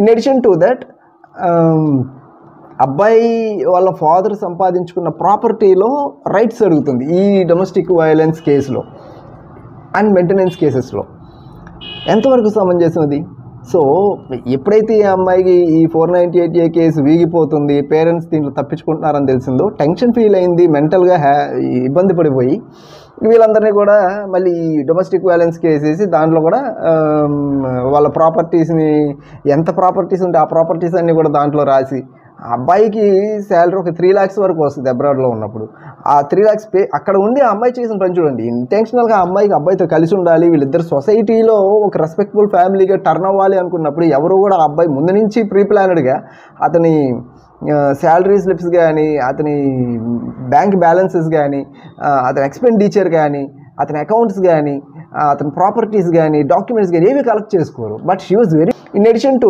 In addition to that అబ్బాయి వాళ్ళ father సంపాదించుకున్న ప్రాపర్టీలో రైట్స్ అడుగుతుంది ఈ డొమెస్టిక్ వైలెన్స్ కేసులో అండ్ మెయింటెనెన్స్ కేసెస్లో. ఎంతవరకు సమంజసం అది? సో ఎప్పుడైతే ఈ అమ్మాయికి ఈ 498A కేసు వీగిపోతుంది, పేరెంట్స్ దీంట్లో తప్పించుకుంటున్నారని తెలిసిందో టెన్షన్ ఫీల్ అయింది, మెంటల్గా ఇబ్బంది పడిపోయి వీళ్ళందరినీ కూడా మళ్ళీ డొమెస్టిక్ వైలెన్స్ కేసు వేసి దాంట్లో కూడా వాళ్ళ ప్రాపర్టీస్ని ఎంత ప్రాపర్టీస్ ఉంటే ఆ ప్రాపర్టీస్ అన్నీ కూడా దాంట్లో రాసి అబ్బాయికి శాలరీ ఒక 3 lakhs వరకు వస్తుంది అబ్రాడ్లో ఉన్నప్పుడు. ఆ 3 lakhs పే అక్కడ ఉండి ఆ అమ్మాయి చేసిన పని చూడండి. ఇంటెన్షనల్గా అబ్బాయితో కలిసి ఉండాలి, వీళ్ళిద్దరు సొసైటీలో ఒక రెస్పెక్టబుల్ ఫ్యామిలీగా టర్న్ అవ్వాలి అనుకున్నప్పుడు ఎవరు కూడా ఆ అబ్బాయి ముందు నుంచి ప్రీ ప్లానెడ్గా అతని శాలరీ స్లిప్స్ కానీ, అతని బ్యాంక్ బ్యాలెన్సెస్ కానీ, అతని ఎక్స్పెండిచర్ కానీ, అతని అకౌంట్స్ కానీ, అతని ప్రాపర్టీస్ కానీ, డాక్యుమెంట్స్ కానీ ఏవి కలెక్ట్ చేసుకోరు. But she was very in addition to